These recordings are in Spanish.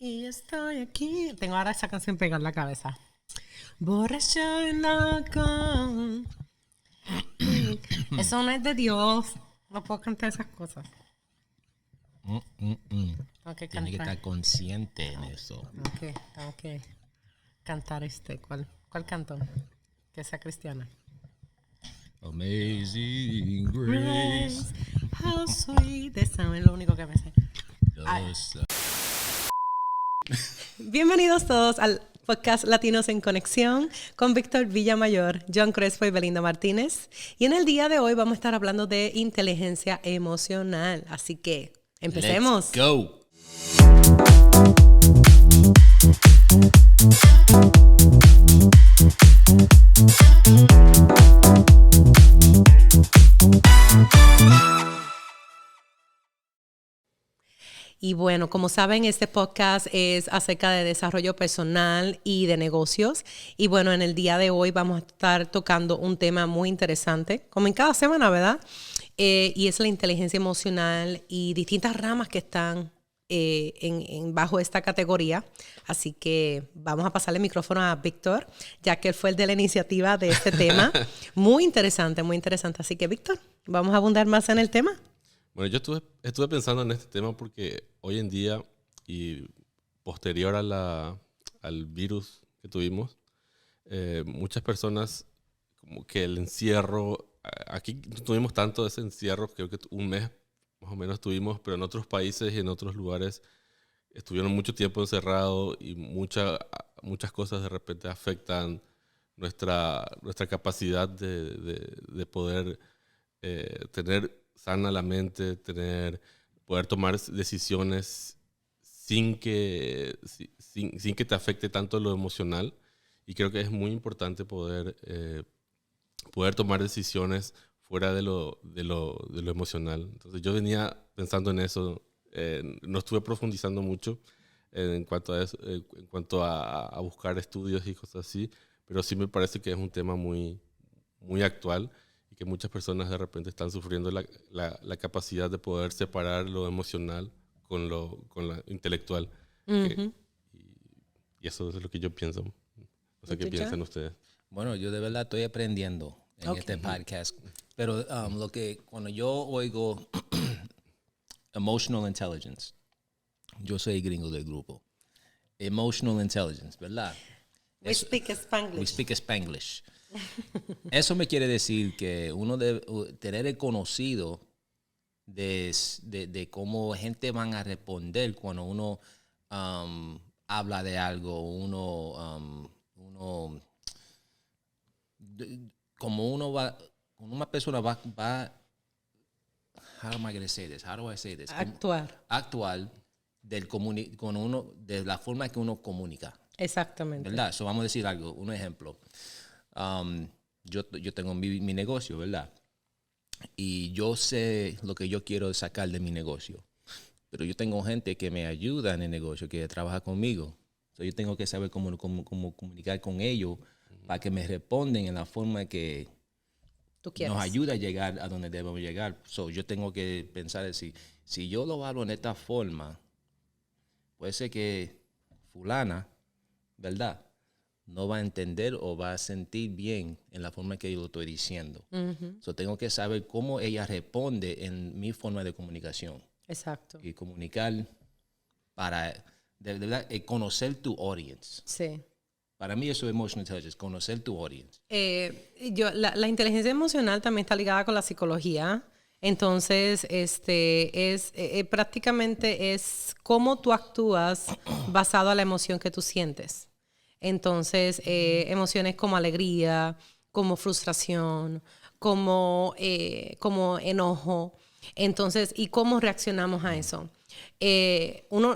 Y estoy aquí. Tengo ahora esa canción pegada en la cabeza. Borracho y loco. Eso no es de Dios. No puedo cantar esas cosas. Tiene que estar consciente en eso. Tengo que cantar ¿Cuál canto? Que sea cristiana. Amazing Grace. How sweet. Eso es lo único que me sé. Bienvenidos todos al podcast Latinos en Conexión con Víctor Villamayor, John Crespo y Belinda Martínez. Y en el día de hoy vamos a estar hablando de inteligencia emocional. Así que empecemos. Let's go. Y bueno, como saben, este podcast es acerca de desarrollo personal y de negocios. Y bueno, en el día de hoy vamos a estar tocando un tema muy interesante, como en cada semana, ¿verdad? Y es la inteligencia emocional y distintas ramas que están bajo esta categoría. Así que vamos a pasarle el micrófono a Víctor, ya que él fue el de la iniciativa de este tema. Muy interesante, muy interesante. Así que, Víctor, vamos a abundar más en el tema. Bueno, yo estuve pensando en este tema porque hoy en día y posterior al virus que tuvimos, muchas personas, como que el encierro, aquí no tuvimos tanto ese encierro, creo que un mes más o menos tuvimos, pero en otros países y en otros lugares estuvieron mucho tiempo encerrados y muchas cosas de repente afectan nuestra capacidad de poder tener sana la mente, poder tomar decisiones sin que te afecte tanto lo emocional. Y creo que es muy importante poder tomar decisiones fuera de lo emocional. Entonces yo venía pensando en eso, no estuve profundizando mucho en cuanto a eso, en cuanto a buscar estudios y cosas así, pero sí me parece que es un tema muy, muy actual. Y que muchas personas de repente están sufriendo la capacidad de poder separar lo emocional con lo intelectual. Uh-huh. Y eso es lo que yo pienso. No sé qué piensan ustedes. Bueno, yo de verdad estoy aprendiendo en este podcast. Pero cuando yo oigo emotional intelligence, yo soy gringo del grupo. Emotional intelligence, ¿verdad? We speak Spanglish. Eso me quiere decir que uno debe tener el conocido de cómo gente van a responder cuando uno habla de algo, como una persona va how am I going to say this? How do I say this? Actuar de la forma que uno comunica. Exactamente. ¿Verdad? So, vamos a decir algo, un ejemplo. Yo tengo mi negocio, ¿verdad? Y yo sé lo que yo quiero sacar de mi negocio. Pero yo tengo gente que me ayuda en el negocio, que trabaja conmigo. So, yo tengo que saber cómo comunicar con ellos para que me respondan en la forma que nos ayuda a llegar a donde debemos llegar. So, yo tengo que pensar si yo lo hablo en esta forma, puede ser que fulana, ¿verdad?, no va a entender o va a sentir bien en la forma que yo lo estoy diciendo. Uh-huh. So, tengo que saber cómo ella responde en mi forma de comunicación. Exacto. Y comunicar para, de verdad, conocer tu audience. Sí. Para mí eso es emotional intelligence, conocer tu audience. La inteligencia emocional también está ligada con la psicología. Entonces, prácticamente es cómo tú actúas basado a la emoción que tú sientes. Entonces, emociones como alegría, como frustración, como enojo. Entonces, ¿y cómo reaccionamos a eso?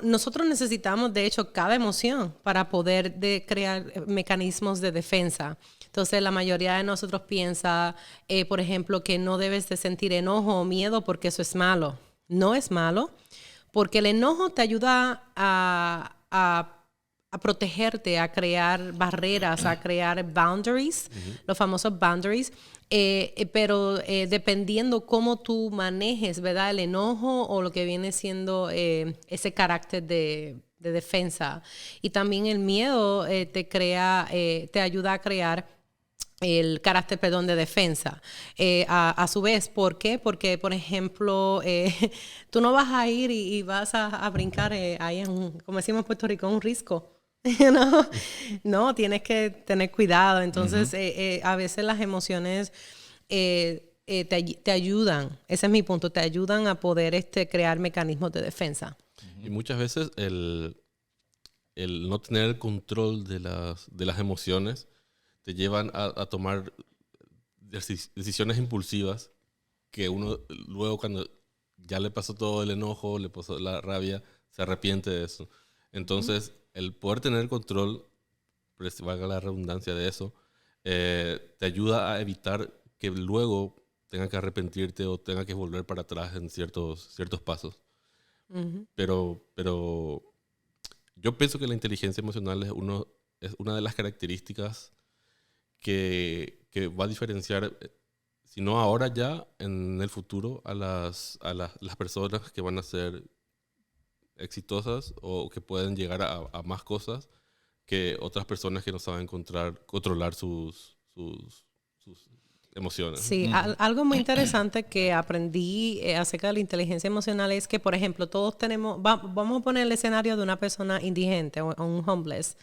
Nosotros necesitamos, de hecho, cada emoción para poder crear mecanismos de defensa. Entonces, la mayoría de nosotros piensa, por ejemplo, que no debes de sentir enojo o miedo porque eso es malo. No es malo, porque el enojo te ayuda a protegerte, a crear barreras, a crear boundaries, los famosos boundaries, pero dependiendo cómo tú manejes, ¿verdad?, el enojo o lo que viene siendo ese carácter de de defensa. Y también el miedo te ayuda a crear el carácter, perdón, de defensa. A su vez, ¿por qué? Porque, por ejemplo, tú no vas a ir y vas a brincar ahí como decimos en Puerto Rico, un risco. ¿No? No, tienes que tener cuidado. Entonces, a veces las emociones te ayudan, ese es mi punto, te ayudan a poder crear mecanismos de defensa. Y muchas veces el no tener el control de las emociones te llevan a tomar decisiones impulsivas que uno luego, cuando ya le pasó todo el enojo, le pasó la rabia, se arrepiente de eso. Entonces, el poder tener control, valga la redundancia de eso, te ayuda a evitar que luego tengas que arrepentirte o tengas que volver para atrás en ciertos pasos. Pero yo pienso que la inteligencia emocional es una de las características que va a diferenciar, si no ahora ya, en el futuro, a las personas que van a ser exitosas o que pueden llegar a más cosas que otras personas que no saben controlar sus emociones. Sí, algo muy interesante que aprendí acerca de la inteligencia emocional es que, por ejemplo, todos tenemos, vamos a poner el escenario de una persona indigente o un homeless.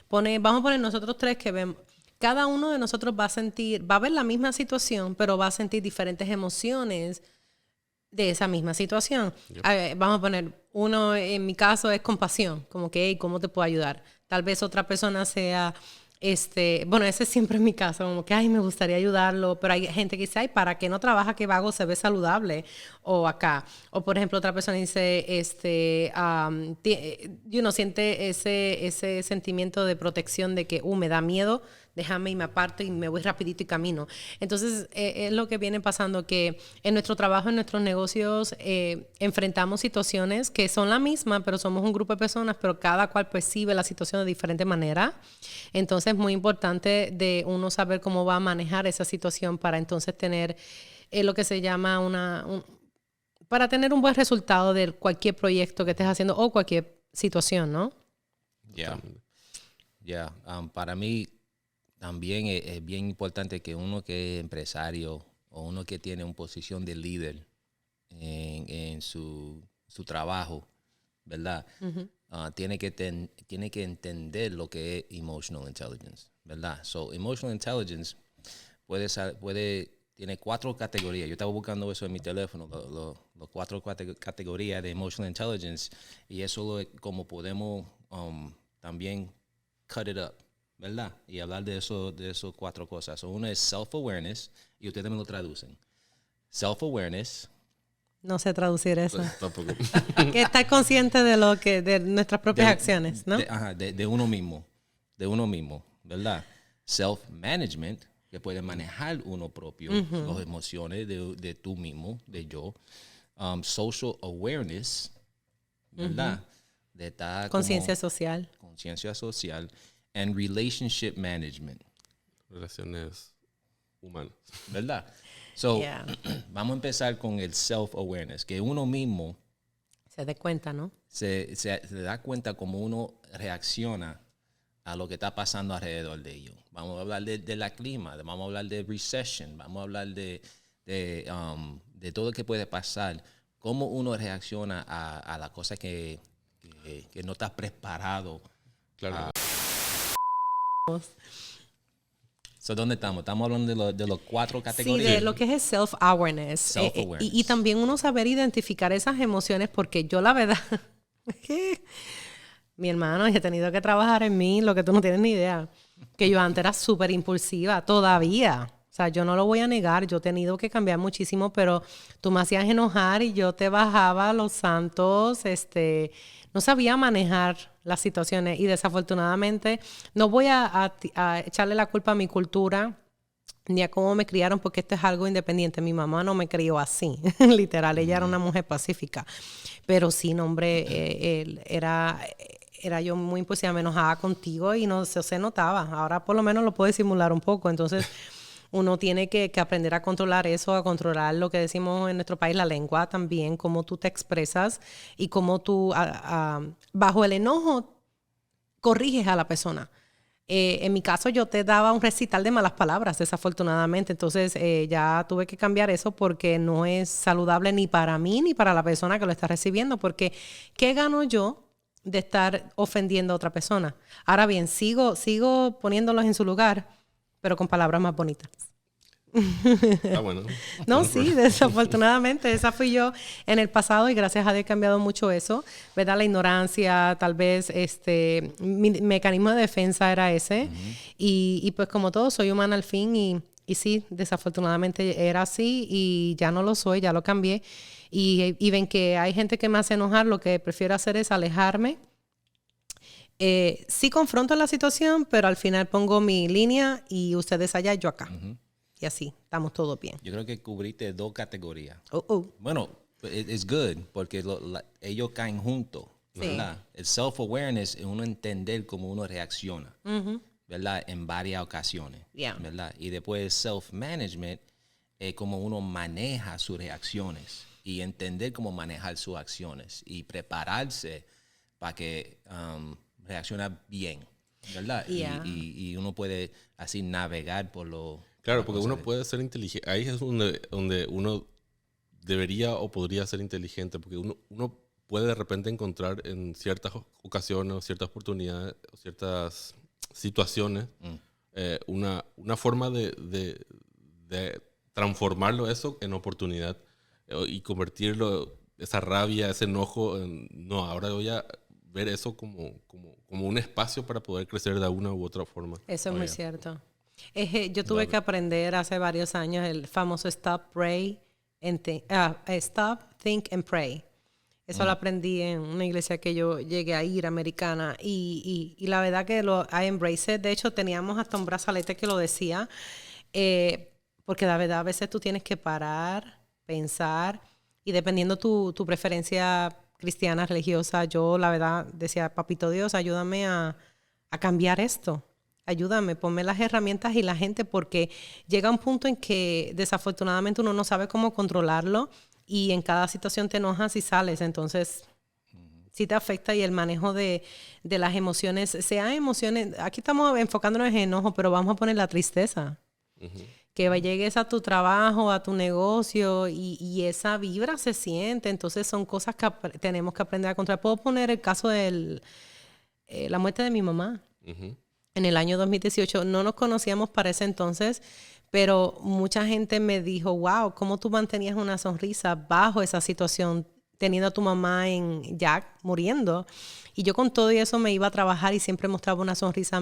Vamos a poner nosotros tres que vemos. Cada uno de nosotros va a ver la misma situación, pero va a sentir diferentes emociones de esa misma situación. Yep. Vamos a poner, uno en mi caso es compasión, como que, hey, ¿cómo te puedo ayudar? Tal vez otra persona sea, bueno, ese es siempre mi caso, como que, ay, me gustaría ayudarlo, pero hay gente que dice, ay, ¿para qué no trabaja? Que vago, se ve saludable, o acá. O, por ejemplo, otra persona dice, siente ese sentimiento de protección de que, me da miedo, déjame y me aparto y me voy rapidito y camino. Entonces, es lo que viene pasando, que en nuestro trabajo, en nuestros negocios, enfrentamos situaciones que son la misma, pero somos un grupo de personas, pero cada cual percibe la situación de diferente manera. Entonces, es muy importante de uno saber cómo va a manejar esa situación para entonces tener lo que se llama para tener un buen resultado de cualquier proyecto que estés haciendo o cualquier situación, ¿no? Para mí, también es bien importante que uno que es empresario o uno que tiene una posición de líder en su trabajo, ¿verdad? Tiene que entender lo que es emotional intelligence, ¿verdad? So, emotional intelligence tiene 4 categorías. Yo estaba buscando eso en mi teléfono, los 4 categorías de emotional intelligence, y eso es como podemos también cut it up, ¿verdad? Y hablar de eso 4 cosas. So, uno es self-awareness, y ustedes me lo traducen. Self-awareness. No sé traducir eso. Tampoco. Que estar consciente de nuestras propias acciones, ¿no? De uno mismo. De uno mismo, ¿verdad? Self-management, que puede manejar uno propio, las emociones de tú mismo, de yo. Social awareness, ¿verdad? De estar conciencia social. Conciencia social. And relationship management. Relaciones humanas. ¿Verdad? So, vamos a empezar con el self-awareness, que uno mismo se dé cuenta, ¿no? Se da cuenta cómo uno reacciona a lo que está pasando alrededor de ellos. Vamos a hablar de la clima, vamos a hablar de recession, vamos a hablar de todo lo que puede pasar, cómo uno reacciona a las cosas que no está preparado. Claro. So, ¿dónde estamos? Estamos hablando de los 4 categorías. Sí, de lo que es el self-awareness. Y también uno saber identificar esas emociones, porque yo la verdad, mi hermano, he tenido que trabajar en mí, lo que tú no tienes ni idea, que yo antes era súper impulsiva, todavía. O sea, yo no lo voy a negar, yo he tenido que cambiar muchísimo, pero tú me hacías enojar y yo te bajaba los santos, no sabía manejar las situaciones, y desafortunadamente no voy a echarle la culpa a mi cultura ni a cómo me criaron, porque esto es algo independiente. Mi mamá no me crió así, literal, ella era una mujer pacífica, pero sí, no, hombre, era yo muy impulsiva, me enojaba contigo y no se notaba. Ahora por lo menos lo puedo disimular un poco. Entonces uno tiene que aprender a controlar eso, a controlar lo que decimos en nuestro país, la lengua también, cómo tú te expresas y cómo tú, bajo el enojo, corriges a la persona. En mi caso, yo te daba un recital de malas palabras, desafortunadamente. Entonces, ya tuve que cambiar eso porque no es saludable ni para mí ni para la persona que lo está recibiendo. Porque, ¿qué gano yo de estar ofendiendo a otra persona? Ahora bien, sigo poniéndolos en su lugar, pero con palabras más bonitas. Bueno. No, sí, desafortunadamente esa fui yo en el pasado y gracias a Dios he cambiado mucho eso, ¿verdad? La ignorancia, tal vez mi mecanismo de defensa era ese. Y pues como todo, soy humana al fin y sí, desafortunadamente era así y ya no lo soy, ya lo cambié. Y ven que hay gente que me hace enojar, lo que prefiero hacer es alejarme. Sí confronto la situación, pero al final pongo mi línea y ustedes allá, yo acá. Y así, estamos todos bien. Yo creo que cubriste 2 categorías. Oh. Bueno, it's good porque ellos caen juntos, ¿verdad? El self-awareness es uno entender cómo uno reacciona, ¿verdad? En varias ocasiones, ¿verdad? Y después el self-management es cómo uno maneja sus reacciones y entender cómo manejar sus acciones y prepararse para que reaccione bien, ¿verdad? Y uno puede así navegar por lo... Claro, porque uno puede ser inteligente. Ahí es donde uno debería o podría ser inteligente, porque uno puede de repente encontrar en ciertas ocasiones, o ciertas oportunidades, o ciertas situaciones, una forma de transformarlo eso en oportunidad y convertirlo, esa rabia, ese enojo, no, ahora voy a ver eso como un espacio para poder crecer de una u otra forma. Eso es muy cierto. Yo tuve que aprender hace varios años el famoso stop, pray, stop, think and pray. Eso lo aprendí en una iglesia que yo llegué a ir, americana, y la verdad que I embrace it. De hecho, teníamos hasta un brazalete que lo decía, porque la verdad a veces tú tienes que parar, pensar, y dependiendo tu preferencia cristiana, religiosa, yo la verdad decía, papito Dios, ayúdame a cambiar esto. Ayúdame, ponme las herramientas y la gente, porque llega un punto en que desafortunadamente uno no sabe cómo controlarlo y en cada situación te enojas y sales. Entonces, sí te afecta y el manejo de las emociones, sea emociones, aquí estamos enfocándonos en enojo, pero vamos a poner la tristeza. Que llegues a tu trabajo, a tu negocio y esa vibra se siente. Entonces, son cosas que tenemos que aprender a controlar. Puedo poner el caso de la muerte de mi mamá. En el año 2018, no nos conocíamos para ese entonces, pero mucha gente me dijo, wow, ¿cómo tú mantenías una sonrisa bajo esa situación, teniendo a tu mamá en Jack muriendo? Y yo con todo eso me iba a trabajar y siempre mostraba una sonrisa a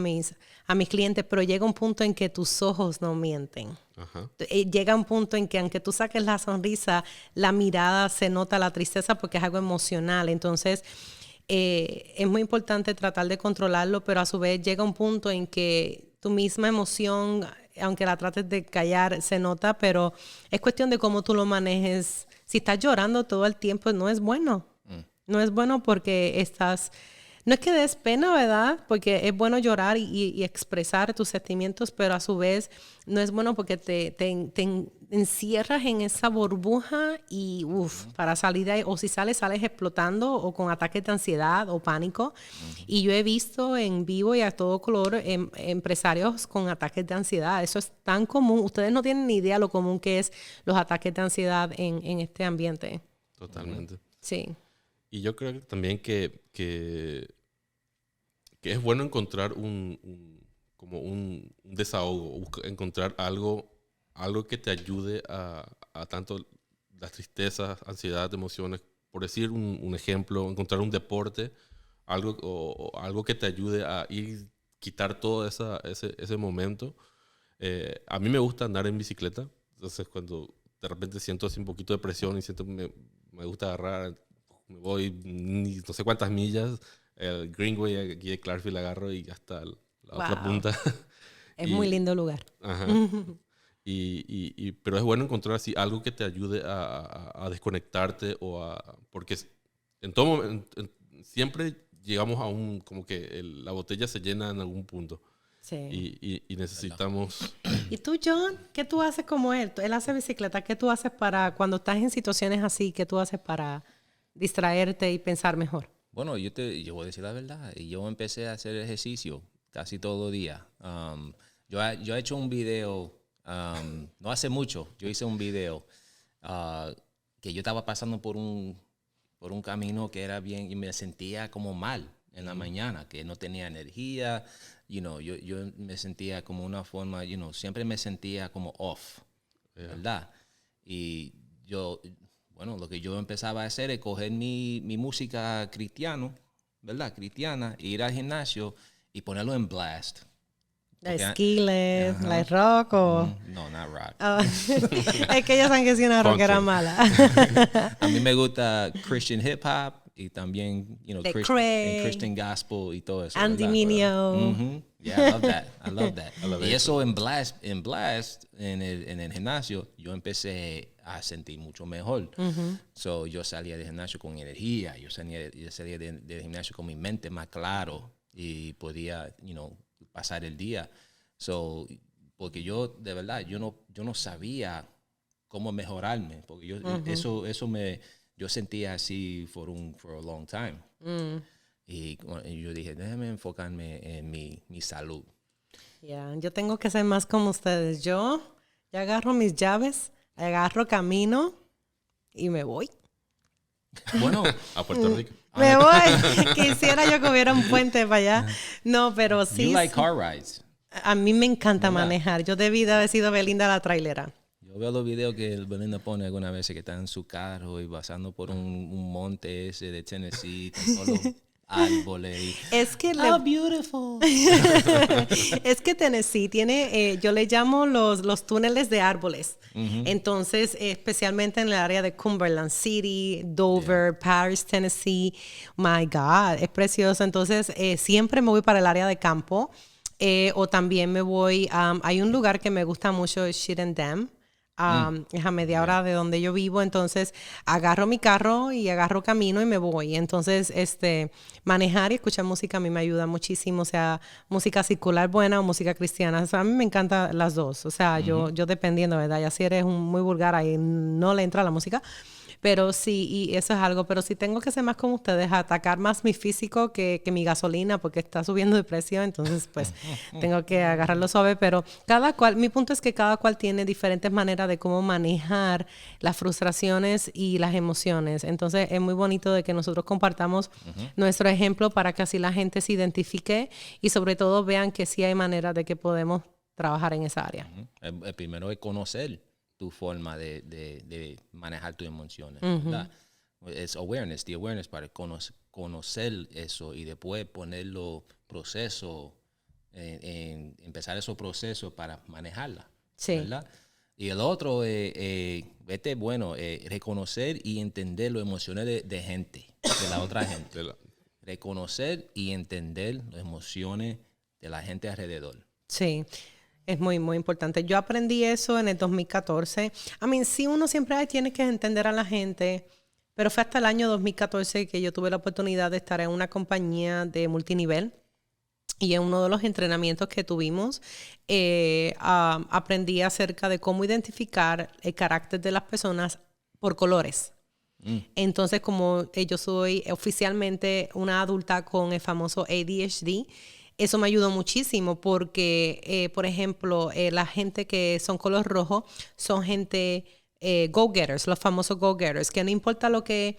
mis clientes, pero llega un punto en que tus ojos no mienten. Llega un punto en que aunque tú saques la sonrisa, la mirada se nota la tristeza porque es algo emocional. Entonces, es muy importante tratar de controlarlo, pero a su vez llega un punto en que tu misma emoción, aunque la trates de callar, se nota, pero es cuestión de cómo tú lo manejes. Si estás llorando todo el tiempo, no es bueno. No es bueno porque no es que des pena, ¿verdad? Porque es bueno llorar y expresar tus sentimientos, pero a su vez no es bueno porque te encierras en esa burbuja y para salir de ahí, o si sales explotando o con ataques de ansiedad o pánico. Y yo he visto en vivo y a todo color empresarios con ataques de ansiedad. Eso es tan común. Ustedes no tienen ni idea lo común que es los ataques de ansiedad en este ambiente. Totalmente. Sí. Y yo creo también que es bueno encontrar como un desahogo, encontrar algo que te ayude a tanto las tristezas, ansiedad, emociones. Por decir un ejemplo, encontrar un deporte, algo que te ayude a quitar todo ese momento. A mí me gusta andar en bicicleta, entonces cuando de repente siento así un poquito de presión y siento me gusta agarrar, me voy no sé cuántas millas, el Greenway aquí de Clarkfield agarro y hasta la otra punta. Es muy lindo lugar. Ajá. Pero es bueno encontrar así algo que te ayude a desconectarte porque en todo momento siempre llegamos a como que la botella se llena en algún punto. y necesitamos... ¿Y tú, John? ¿Qué tú haces como él? Él hace bicicleta. ¿Qué tú haces para, cuando estás en situaciones así, qué tú haces para distraerte y pensar mejor? Bueno, yo voy a decir la verdad. Yo empecé a hacer ejercicio casi todos los días. Yo he hecho un video, no hace mucho, yo hice un video que yo estaba pasando por un camino que era bien y me sentía como mal en la mañana, que no tenía energía. Yo me sentía como una forma, siempre me sentía como off, ¿verdad? Y lo que yo empezaba a hacer es coger mi música cristiana, ir al gimnasio y ponerlo en blast. ¿La Skillet, la rock o...? No, not rock. Oh. Es que ellos saben que si una rock era mala. A mí me gusta Christian hip hop y también, Christian gospel y todo eso. Andy Mineo. Yeah, I love that. Y eso en blast, en el gimnasio, yo empecé a sentir mucho mejor. So, yo salía del gimnasio con energía, yo salía del gimnasio con mi mente más claro y podía, pasar el día. So, porque yo, de verdad, yo no sabía cómo mejorarme, porque yo sentía así for a long time. Y yo dije, déjame enfocarme en mi salud. Yo tengo que ser más como ustedes. Yo agarro mis llaves, agarro camino y me voy. Bueno, a Puerto Rico. Me voy. Quisiera yo que hubiera un puente para allá. No, pero sí. You like car rides? A mí me encanta manejar. Yo debí de haber sido Belinda la trailera. Yo veo los videos que Belinda pone algunas veces que está en su carro y pasando por un monte ese de Tennessee con todos los árboles. Es que beautiful. Es que Tennessee tiene, yo le llamo los túneles de árboles. Entonces, especialmente en el área de Cumberland City, Dover, Paris, Tennessee. My God, es precioso. Entonces, siempre me voy para el área de campo. O también me voy, hay un lugar que me gusta mucho, es Sheridan Dam. Es a media hora de donde yo vivo. Entonces agarro mi carro y agarro camino y me voy. Entonces manejar y escuchar música a mí me ayuda muchísimo, o sea, música circular buena o música cristiana. O sea, a mí me encantan las dos, o sea, yo dependiendo, ¿verdad? Ya si eres muy vulgar ahí no le entra la música. Pero sí, y eso es algo. Pero sí tengo que ser más como ustedes, atacar más mi físico que mi gasolina, porque está subiendo de precio. Entonces, pues, tengo que agarrarlo suave. Pero mi punto es que cada cual tiene diferentes maneras de cómo manejar las frustraciones y las emociones. Entonces, es muy bonito de que nosotros compartamos nuestro ejemplo para que así la gente se identifique y sobre todo vean que sí hay maneras de que podemos trabajar en esa área. El primero es conocer tu forma de manejar tus emociones, ¿verdad? Es the awareness para conocer eso y después ponerlo empezar esos procesos para manejarla, ¿verdad? Y el otro es reconocer y entender las emociones de gente, de la otra gente. Reconocer y entender las emociones de la gente alrededor. Sí. Es muy, muy importante. Yo aprendí eso en el 2014. Sí, uno siempre tiene que entender a la gente, pero fue hasta el año 2014 que yo tuve la oportunidad de estar en una compañía de multinivel y en uno de los entrenamientos que tuvimos aprendí acerca de cómo identificar el carácter de las personas por colores. Entonces, como yo soy oficialmente una adulta con el famoso ADHD, eso me ayudó muchísimo porque, por ejemplo, la gente que son color rojo son gente go-getters, los famosos go-getters, que no importa lo que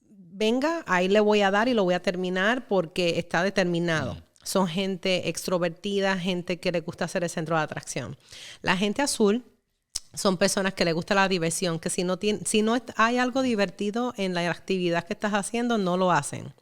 venga, ahí le voy a dar y lo voy a terminar porque está determinado. Son gente extrovertida, gente que le gusta ser el centro de atracción. La gente azul son personas que les gusta la diversión, que si no hay algo divertido en la actividad que estás haciendo, no lo hacen.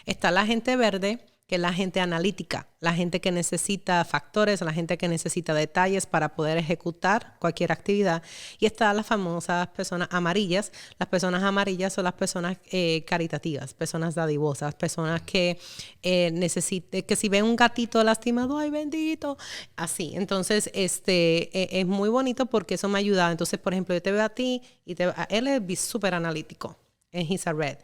Está la gente verde, que es la gente analítica, la gente que necesita factores, la gente que necesita detalles para poder ejecutar cualquier actividad. Y están las famosas personas amarillas. Las personas amarillas son las personas caritativas, personas dadivosas, personas que que si ven un gatito lastimado, ¡ay, bendito! Así. Entonces, es muy bonito porque eso me ayuda. Entonces, por ejemplo, yo te veo a ti y él es súper analítico. He's a red.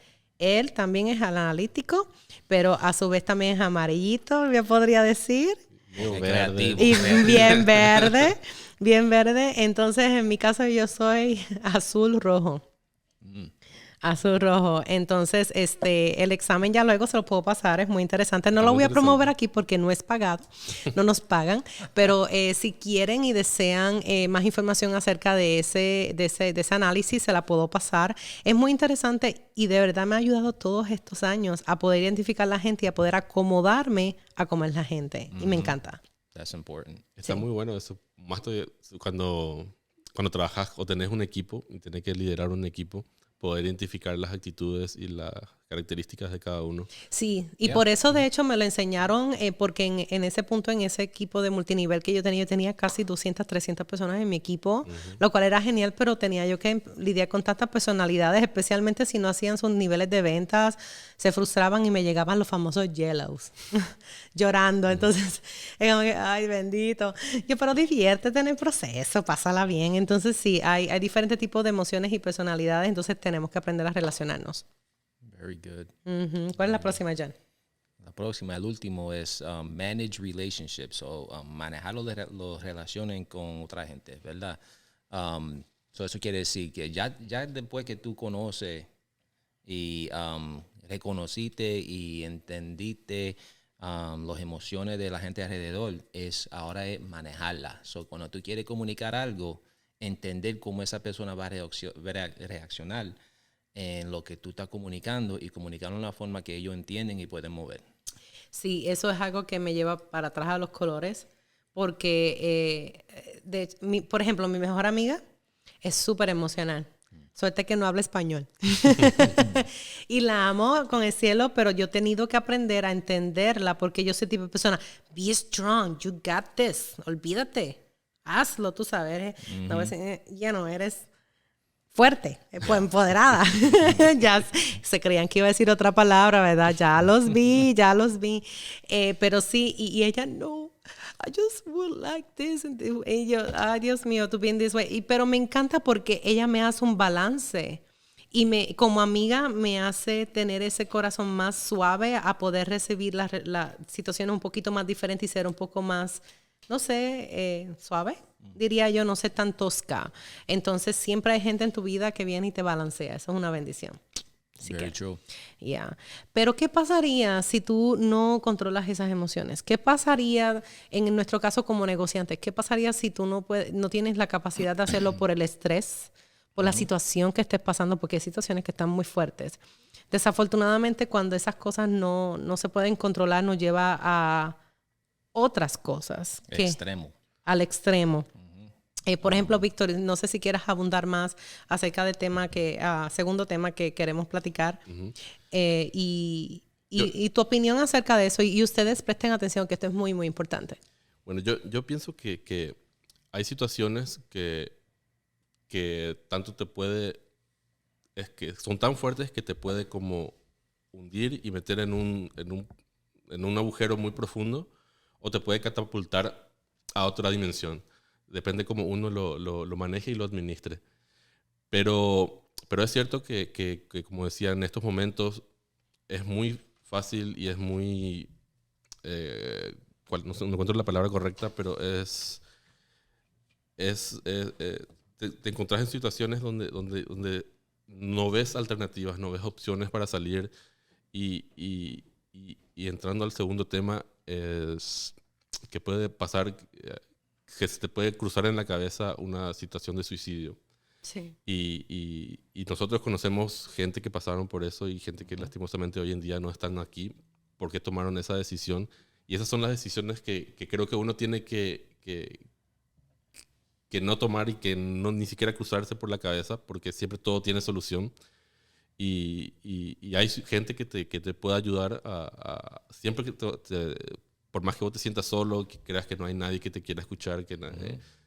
Él también es analítico, pero a su vez también es amarillito, yo podría decir. Muy Es verde. creativo. Y bien verde, bien verde. Entonces, en mi caso, yo soy azul rojo. Azul rojo. Entonces, el examen ya luego se lo puedo pasar. Es muy interesante. No Está lo muy voy a promover interesante. aquí porque no es pagado. No nos pagan. Pero si quieren y desean más información acerca de ese análisis, se la puedo pasar. Es muy interesante y de verdad me ha ayudado todos estos años a poder identificar la gente y a poder acomodarme a cómo es la gente. Y me encanta. That's important. Está Sí. muy bueno eso. Más cuando trabajas o tenés un equipo y tenés que liderar un equipo, poder identificar las actitudes y las características de cada uno. Sí, y Yeah. por eso de hecho me lo enseñaron porque en ese punto, en ese equipo de multinivel que yo tenía casi 200, 300 personas en mi equipo, lo cual era genial, pero tenía yo que lidiar con tantas personalidades, especialmente si no hacían sus niveles de ventas, se frustraban y me llegaban los famosos yellows, llorando. Entonces, es como que, ay, bendito. Yo, pero diviértete en el proceso, pásala bien. Entonces, sí, hay diferentes tipos de emociones y personalidades, entonces tenemos que aprender a relacionarnos. Very good. Ujú. ¿Cuál es la próxima, Jan? La próxima, el último es manage relationships o manejar los relaciones con otra gente, ¿verdad? So eso quiere decir que ya después que tú conoces y reconociste y entendiste las emociones de la gente alrededor, ahora es manejarlas. So cuando tú quieres comunicar algo, entender cómo esa persona va a reaccionar en lo que tú estás comunicando y comunicarlo de una forma que ellos entienden y pueden mover. Sí, eso es algo que me lleva para atrás a los colores, porque, por ejemplo, mi mejor amiga es súper emocional. Suerte que no habla español. Y la amo con el cielo, pero yo he tenido que aprender a entenderla porque yo soy tipo de persona, be strong, you got this, olvídate, hazlo, tú sabes, no ves, eres fuerte, pues empoderada. Ya se creían que iba a decir otra palabra, ¿verdad? Ya los vi. Pero sí, y ella, no, I just would like this. Y yo, ay, Dios mío, to be in this way. Pero me encanta porque ella me hace un balance. Y como amiga me hace tener ese corazón más suave a poder recibir la situaciones un poquito más diferentes y ser un poco más, no sé, suave, diría yo, no sé, tan tosca. Entonces siempre hay gente en tu vida que viene y te balancea. Eso es una bendición. Así Very que, true. yeah. Pero ¿qué pasaría si tú no controlas esas emociones? ¿Qué pasaría en nuestro caso como negociantes? ¿Qué pasaría si tú no tienes la capacidad de hacerlo por el estrés, por la situación que estés pasando? Porque hay situaciones que están muy fuertes. Desafortunadamente, cuando esas cosas no se pueden controlar, nos lleva a otras cosas. Extremo. Al extremo. Por ejemplo, Víctor, no sé si quieras abundar más acerca del segundo tema que queremos platicar. Y tu opinión acerca de eso. Y ustedes presten atención que esto es muy, muy importante. Bueno, yo pienso que hay situaciones que tanto que son tan fuertes que te puede como hundir y meter en un agujero muy profundo, o te puede catapultar a otra dimensión. Depende cómo uno lo maneje y lo administre. Pero es cierto que, como decía, en estos momentos es muy fácil y es muy... no encuentro la palabra correcta, pero te encontrás en situaciones donde no ves alternativas, no ves opciones para salir. Y entrando al segundo tema, es que puede pasar... que se te puede cruzar en la cabeza una situación de suicidio. Sí. Y nosotros conocemos gente que pasaron por eso y gente que lastimosamente hoy en día no están aquí porque tomaron esa decisión. Y esas son las decisiones que creo que uno tiene que no tomar y que ni siquiera cruzarse por la cabeza, porque siempre todo tiene solución. Y hay gente que te puede ayudar siempre que por más que vos te sientas solo, que creas que no hay nadie que te quiera escuchar,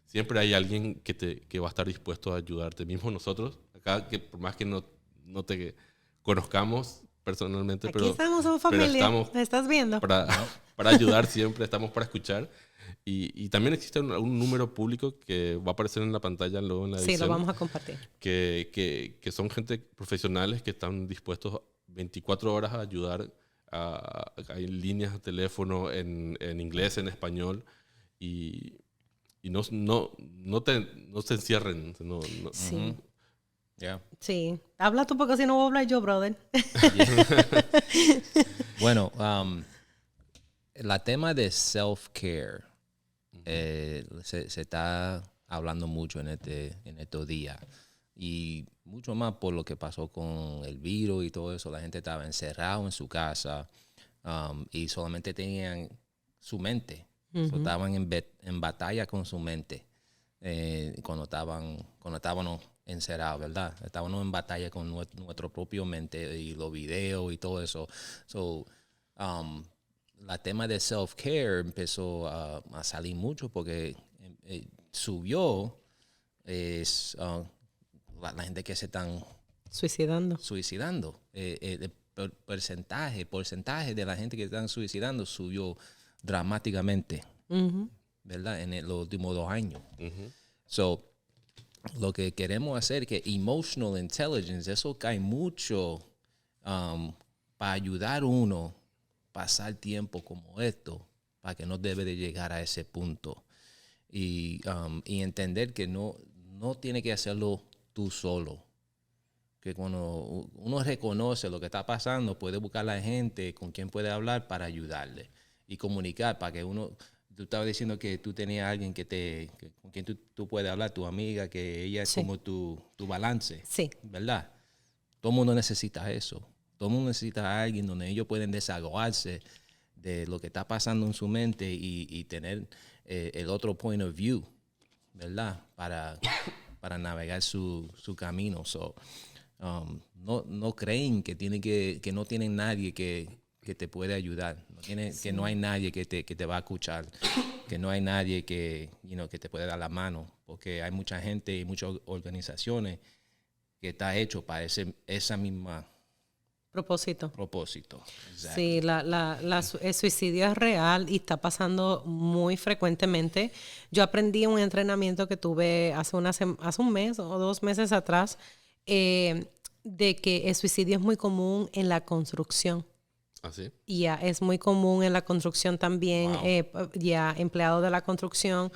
siempre hay alguien que va a estar dispuesto a ayudarte. Mismo nosotros, acá, que por más que no te conozcamos personalmente, Aquí somos familia. Estamos ¿Me estás viendo? para ayudar siempre, estamos para escuchar. Y también existe un número público que va a aparecer en la pantalla luego en la edición. Sí, lo vamos a compartir. Que son gente profesionales que están dispuestos 24 horas a ayudar hay líneas de teléfono en inglés, en español, y no se encierren. Sí. Yeah. Sí. Habla tú porque si no voy a hablar yo, brother. Bueno, la tema de self-care se está hablando mucho en estos días. Y mucho más por lo que pasó con el virus y todo eso. La gente estaba encerrado en su casa y solamente tenían su mente. So, estaban en batalla con su mente cuando estábamos encerrados, ¿verdad? Estábamos en batalla con nuestro propio mente y los videos y todo eso. So, la tema de self-care empezó a salir mucho porque subió la gente que se están suicidando. El porcentaje de la gente que están suicidando subió dramáticamente, ¿verdad? En los últimos 2 años. So, lo que queremos hacer es que emotional intelligence, eso cae mucho para ayudar a uno a pasar tiempo como esto, para que no debe de llegar a ese punto. Y entender que no tiene que hacerlo tú solo. Que cuando uno reconoce lo que está pasando, puede buscar a la gente con quien puede hablar para ayudarle y comunicar para que uno... Tú estabas diciendo que tú tenías a alguien con quien tú puedes hablar, tu amiga, que ella es como tu balance. Sí. ¿Verdad? Todo el mundo necesita eso. Todo el mundo necesita a alguien donde ellos pueden desahogarse de lo que está pasando en su mente y tener el otro point of view, ¿verdad? Para navegar su camino. So, no creen que no tienen nadie que te puede ayudar. Que no hay nadie que te va a escuchar. Que no hay nadie que te puede dar la mano. Porque hay mucha gente y muchas organizaciones que está hecho para esa misma propósito. Exactly. Sí, el suicidio es real y está pasando muy frecuentemente. Yo aprendí un entrenamiento que tuve hace un mes o 2 meses atrás de que el suicidio es muy común en la construcción. ¿Ah, sí? Ya, es muy común en la construcción también. Wow. Empleados de la construcción.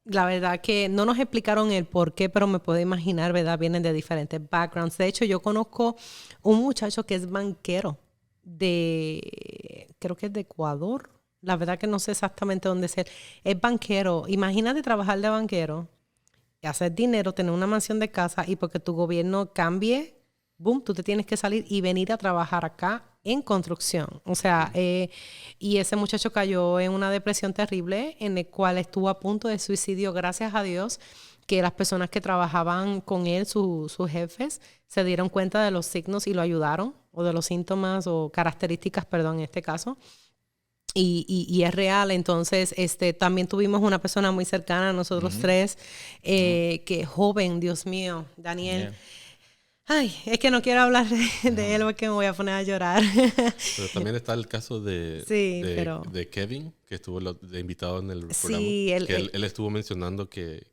La verdad que no nos explicaron el por qué, pero me puedo imaginar, ¿verdad? Vienen de diferentes backgrounds. De hecho, yo conozco un muchacho que es banquero creo que es de Ecuador. La verdad que no sé exactamente dónde es él. Es banquero. Imagínate trabajar de banquero, hacer dinero, tener una mansión de casa y porque tu gobierno cambie, boom, tú te tienes que salir y venir a trabajar acá en construcción. O sea, y ese muchacho cayó en una depresión terrible en el cual estuvo a punto de suicidio. Gracias a Dios que las personas que trabajaban con él, sus jefes, se dieron cuenta de los signos y lo ayudaron, o de los síntomas o características, perdón, en este caso. Y es real. Entonces, también tuvimos una persona muy cercana a nosotros tres, que es joven, Dios mío, Daniel. Yeah. Ay, es que no quiero hablar de él porque me voy a poner a llorar. Pero también está el caso de Kevin, que estuvo de invitado en el programa. Sí, él estuvo mencionando que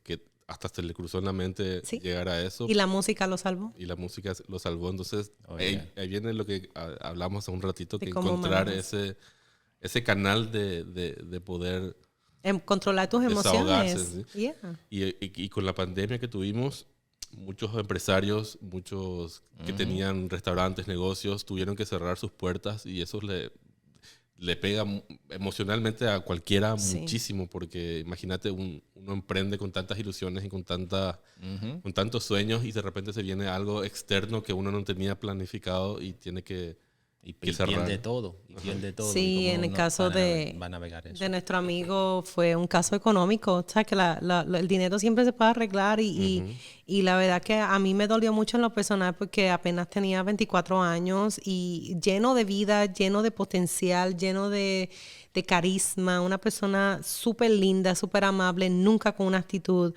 hasta se le cruzó en la mente llegar a eso. Y la música lo salvó. Y la música lo salvó. Entonces, ahí viene lo que hablamos hace un ratito, que encontrar ese canal de poder controlar tus emociones. ¿sí? Yeah. Y con la pandemia que tuvimos, muchos empresarios, muchos que tenían restaurantes, negocios, tuvieron que cerrar sus puertas y eso le pega emocionalmente a cualquiera muchísimo, porque imagínate uno emprende con tantas ilusiones y con tantos sueños y de repente se viene algo externo que uno no tenía planificado y tiene que pierde todo. Sí, en el caso de nuestro amigo fue un caso económico. O sea, que el dinero siempre se puede arreglar y la verdad que a mí me dolió mucho en lo personal porque apenas tenía 24 años y lleno de vida, lleno de potencial, lleno de carisma, una persona súper linda, súper amable, nunca con una actitud.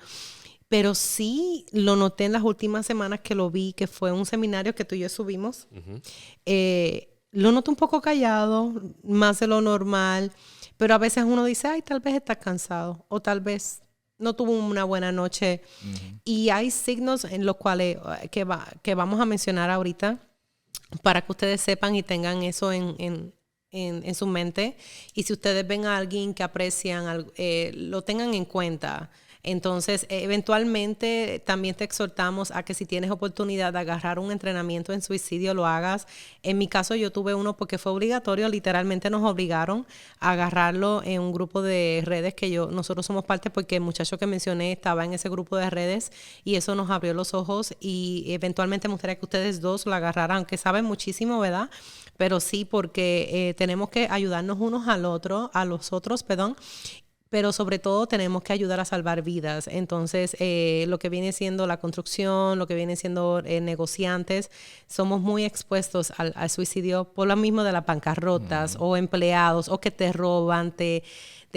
Pero sí lo noté en las últimas semanas que lo vi, que fue un seminario que tú y yo subimos. Lo noto un poco callado, más de lo normal, pero a veces uno dice, ay, tal vez está cansado o tal vez no tuvo una buena noche. Y hay signos en los cuales que vamos a mencionar ahorita para que ustedes sepan y tengan eso en su mente. Y si ustedes ven a alguien que aprecian, lo tengan en cuenta. Entonces, eventualmente también te exhortamos a que si tienes oportunidad de agarrar un entrenamiento en suicidio, lo hagas. En mi caso, yo tuve uno porque fue obligatorio, literalmente nos obligaron a agarrarlo en un grupo de redes que nosotros somos parte, porque el muchacho que mencioné estaba en ese grupo de redes y eso nos abrió los ojos, y eventualmente me gustaría que ustedes dos lo agarraran, aunque saben muchísimo, ¿verdad? Pero sí, porque tenemos que ayudarnos unos a los otros, perdón. Pero sobre todo tenemos que ayudar a salvar vidas. Entonces, lo que viene siendo la construcción, lo que viene siendo negociantes, somos muy expuestos al suicidio por lo mismo de las bancarrotas o empleados o que te roban, te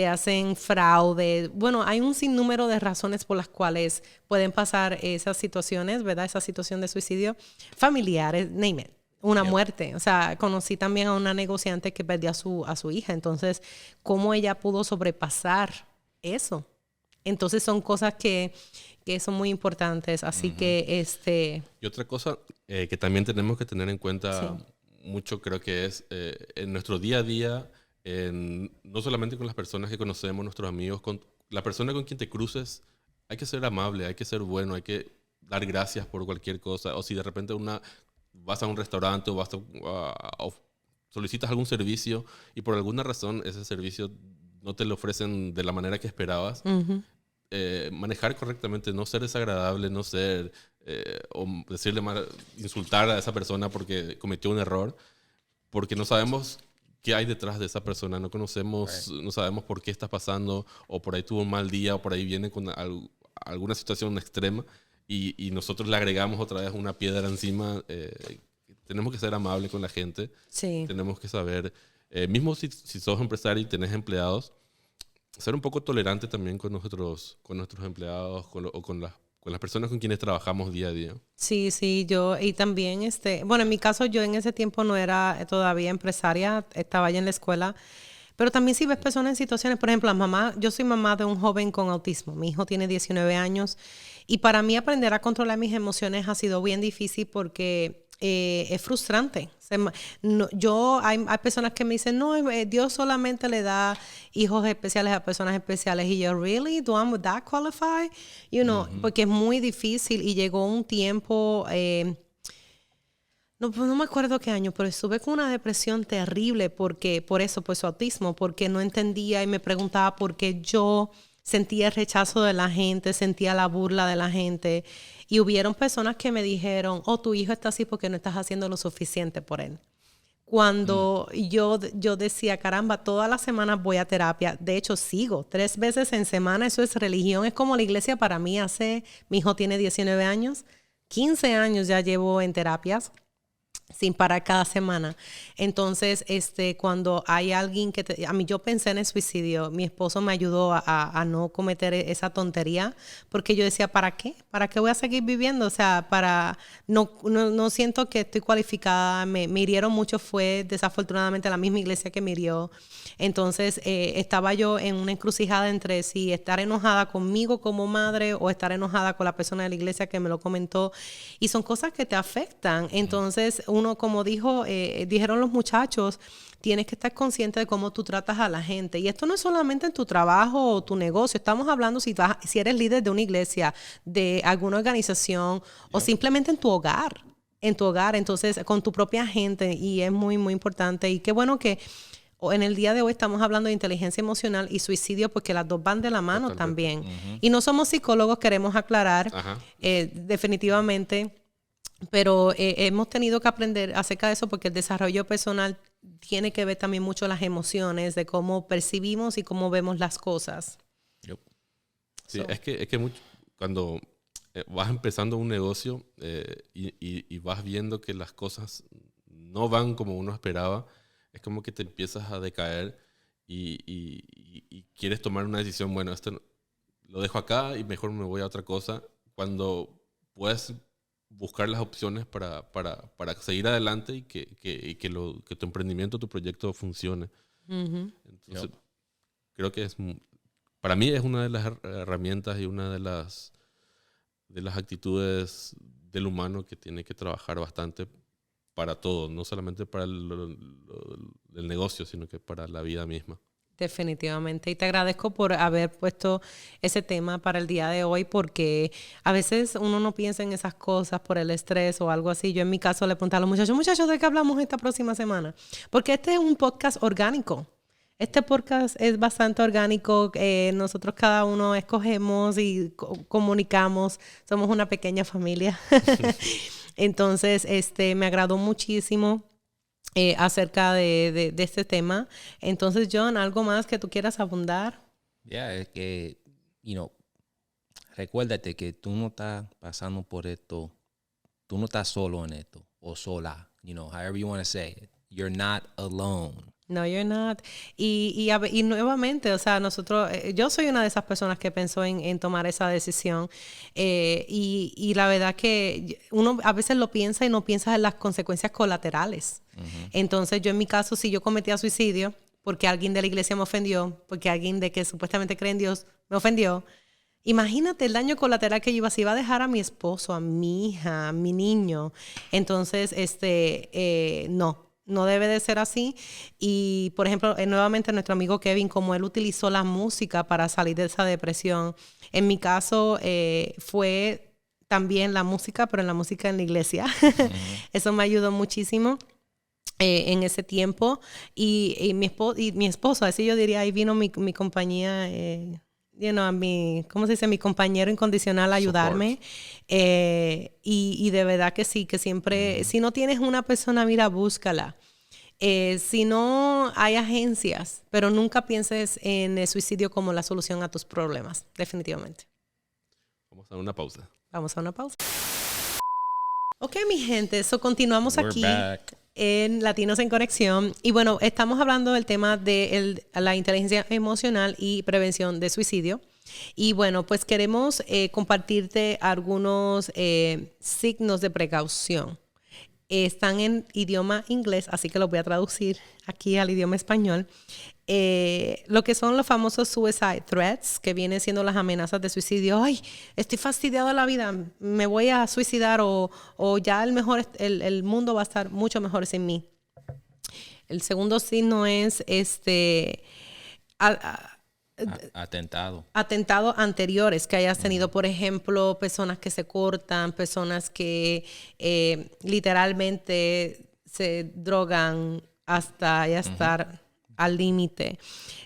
hacen fraude. Bueno, hay un sinnúmero de razones por las cuales pueden pasar esas situaciones, ¿verdad? Esa situación de suicidio familiares, name it. Una muerte. O sea, conocí también a una negociante que perdió a su hija. Entonces, ¿cómo ella pudo sobrepasar eso? Entonces, son cosas que son muy importantes. Así que, Y otra cosa que también tenemos que tener en cuenta sí. mucho, creo que es en nuestro día a día, no solamente con las personas que conocemos, nuestros amigos, con la persona con quien te cruces, hay que ser amable, hay que ser bueno, hay que dar gracias por cualquier cosa. O si de repente vas a un restaurante o o solicitas algún servicio y por alguna razón ese servicio no te lo ofrecen de la manera que esperabas, manejar correctamente, no ser desagradable, no ser o decirle insultar a esa persona porque cometió un error, porque no sabemos qué hay detrás de esa persona, no conocemos, no sabemos por qué está pasando, o por ahí tuvo un mal día, o por ahí viene con alguna situación extrema. Y nosotros le agregamos otra vez una piedra encima. Tenemos que ser amables con la gente. Sí. Tenemos que saber, mismo si sos empresario y tenés empleados, ser un poco tolerante también con nuestros empleados o con las personas con quienes trabajamos día a día. Sí, sí, y también, bueno, en mi caso yo en ese tiempo no era todavía empresaria, estaba ya en la escuela, pero también si ves personas en situaciones, por ejemplo, yo soy mamá de un joven con autismo, mi hijo tiene 19 años, y para mí aprender a controlar mis emociones ha sido bien difícil porque es frustrante. Hay personas que me dicen, no, Dios solamente le da hijos especiales a personas especiales. Y yo, really? Do I that qualify? You know, porque es muy difícil y llegó un tiempo... no me acuerdo qué año, pero estuve con una depresión terrible por su autismo, porque no entendía y me preguntaba por qué yo sentía el rechazo de la gente, sentía la burla de la gente. Y hubieron personas que me dijeron, tu hijo está así porque no estás haciendo lo suficiente por él. Cuando yo decía, caramba, todas las semanas voy a terapia. De hecho, sigo 3 veces en semana. Eso es religión. Es como la iglesia para mí. Mi hijo tiene 19 años. 15 años ya llevo en terapias sin parar cada semana. Entonces, cuando hay alguien a mí yo pensé en el suicidio, mi esposo me ayudó a no cometer esa tontería, porque yo decía, ¿para qué? ¿Para qué voy a seguir viviendo? O sea, no siento que estoy cualificada. Me hirieron mucho, fue desafortunadamente la misma iglesia que me hirió. Entonces, estaba yo en una encrucijada entre si estar enojada conmigo como madre o estar enojada con la persona de la iglesia que me lo comentó. Y son cosas que te afectan. Entonces, uno, como dijeron los muchachos, tienes que estar consciente de cómo tú tratas a la gente. Y esto no es solamente en tu trabajo o tu negocio. Estamos hablando si eres líder de una iglesia, de alguna organización o simplemente en tu hogar. En tu hogar, entonces, con tu propia gente. Y es muy, muy importante. Y qué bueno que en el día de hoy estamos hablando de inteligencia emocional y suicidio, porque las dos van de la mano también. Y no somos psicólogos, queremos aclarar, definitivamente. Pero hemos tenido que aprender acerca de eso, porque el desarrollo personal tiene que ver también mucho las emociones, de cómo percibimos y cómo vemos las cosas. Yep. Sí, es que cuando vas empezando un negocio y vas viendo que las cosas no van como uno esperaba, es como que te empiezas a decaer y quieres tomar una decisión, bueno, esto lo dejo acá y mejor me voy a otra cosa, cuando puedes buscar las opciones para seguir adelante y que tu emprendimiento, tu proyecto funcione. Entonces, creo que para mí es una de las herramientas y una de las actitudes del humano que tiene que trabajar bastante para todo, no solamente para el negocio, sino que para la vida misma. Definitivamente. Y te agradezco por haber puesto ese tema para el día de hoy, porque a veces uno no piensa en esas cosas por el estrés o algo así. Yo en mi caso le pregunté a los muchachos, ¿de qué hablamos esta próxima semana? Porque este es un podcast orgánico. Este podcast es bastante orgánico. Nosotros cada uno escogemos y comunicamos. Somos una pequeña familia. Entonces, me agradó muchísimo acerca de este tema. Entonces, John, ¿algo más que tú quieras abundar? Es que, recuérdate que tú no estás pasando por esto, tú no estás solo en esto, o sola, however you want to say it. You're not alone. No, you're not. Y nuevamente, o sea, yo soy una de esas personas que pensó en tomar esa decisión. Y la verdad que uno a veces lo piensa y no piensa en las consecuencias colaterales. Uh-huh. Entonces, yo en mi caso, si yo cometía suicidio porque alguien de la iglesia me ofendió, porque alguien de que supuestamente cree en Dios me ofendió, imagínate el daño colateral que yo iba a hacer. Iba a dejar a mi esposo, a mi hija, a mi niño. Entonces, no debe de ser así. Y, por ejemplo, nuevamente nuestro amigo Kevin, como él utilizó la música para salir de esa depresión. En mi caso, fue también la música, pero en la música en la iglesia. Uh-huh. Eso me ayudó muchísimo en ese tiempo. Y mi esposo, así yo diría, ahí vino mi compañía, ¿cómo se dice? Mi compañero incondicional a ayudarme. Y de verdad que sí, que siempre, si no tienes una persona, mira, búscala. Si no, hay agencias, pero nunca pienses en el suicidio como la solución a tus problemas, definitivamente. Vamos a una pausa. Ok, mi gente, continuamos We're aquí. Back. En Latinos en Conexión. Y bueno, estamos hablando del tema de la inteligencia emocional y prevención de suicidio. Y bueno, pues queremos compartirte algunos signos de precaución. Están en idioma inglés, así que los voy a traducir aquí al idioma español. Lo que son los famosos suicide threats, que vienen siendo las amenazas de suicidio. Ay, estoy fastidiado de la vida, me voy a suicidar o ya el mundo va a estar mucho mejor sin mí. El segundo signo es atentados anteriores que hayas tenido. Por ejemplo, personas que se cortan, personas que literalmente se drogan hasta ya estar al límite.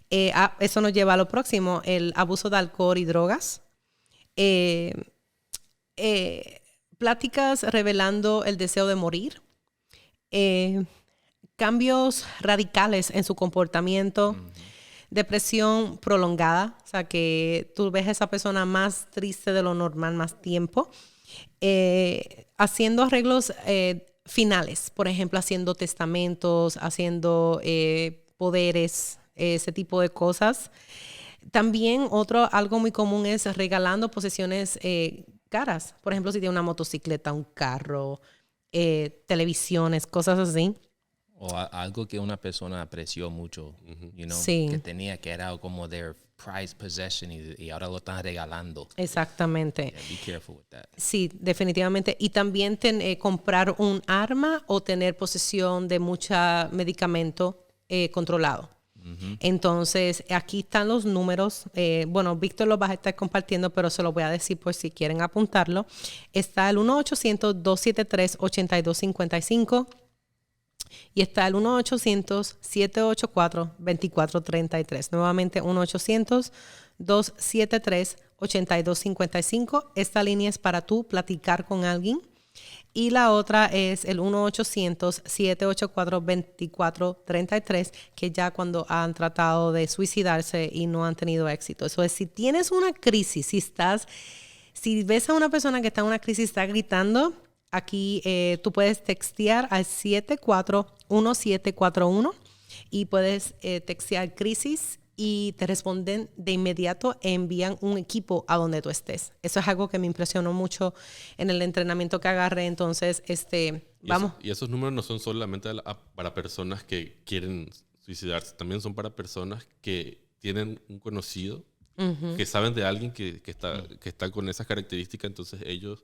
Eso nos lleva a lo próximo, el abuso de alcohol y drogas. Pláticas revelando el deseo de morir. Cambios radicales en su comportamiento. Depresión prolongada, o sea, que tú ves a esa persona más triste de lo normal más tiempo. Haciendo arreglos finales, por ejemplo, haciendo testamentos, haciendo poderes, ese tipo de cosas. También algo muy común es regalando posesiones caras. Por ejemplo, si tiene una motocicleta, un carro, televisiones, cosas así. O algo que una persona apreció mucho, sí. que era como their prized possession y ahora lo están regalando. Exactamente. Yeah, be careful with that. Sí, definitivamente. Y también comprar un arma o tener posesión de mucho medicamento controlado. Uh-huh. Entonces, aquí están los números. Víctor los va a estar compartiendo, pero se los voy a decir por si quieren apuntarlo. Está el 1-800-273-8255. Y está el 1-800-784-2433. Nuevamente, 1-800-273-8255. Esta línea es para tú platicar con alguien. Y la otra es el 1-800-784-2433, que ya cuando han tratado de suicidarse y no han tenido éxito. Eso es, si tienes una crisis, si ves a una persona que está en una crisis, está gritando, aquí tú puedes textear al 741741 y puedes textear crisis y te responden de inmediato, envían un equipo a donde tú estés. Eso es algo que me impresionó mucho en el entrenamiento que agarré. Entonces, vamos. Y esos números no son solamente para personas que quieren suicidarse, también son para personas que tienen un conocido, uh-huh, que saben de alguien que está con esas características, entonces ellos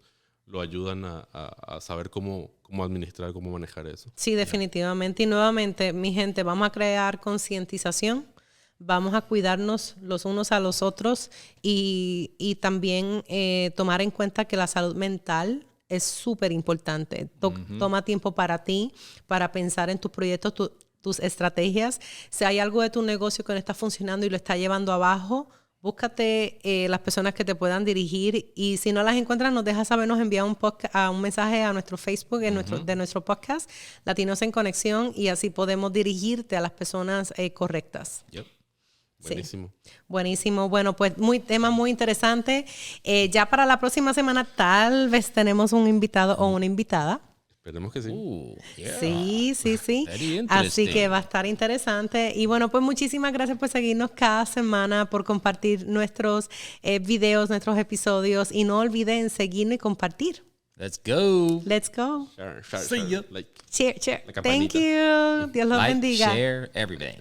lo ayudan a saber cómo administrar, cómo manejar eso. Sí, definitivamente. Y nuevamente, mi gente, vamos a crear concientización, vamos a cuidarnos los unos a los otros y también tomar en cuenta que la salud mental es súper importante. Toma tiempo para ti, para pensar en tus proyectos, tus estrategias. Si hay algo de tu negocio que no está funcionando y lo está llevando abajo, búscate las personas que te puedan dirigir, y si no las encuentras, nos dejas saber, nos envía un mensaje a nuestro Facebook de nuestro podcast, Latinos en Conexión, y así podemos dirigirte a las personas correctas. Yep. Buenísimo. Sí. Buenísimo. Bueno, pues tema muy interesante. Ya para la próxima semana tal vez tenemos un invitado o una invitada. Esperemos que sí. Yeah. Sí. Así que va a estar interesante. Y bueno, pues muchísimas gracias por seguirnos cada semana, por compartir nuestros videos, nuestros episodios. Y no olviden seguirnos y compartir. Let's go. Let's go. Share, See ya. like. Cheer. La Thank campanita. you. Dios los Like, bendiga. share, everything.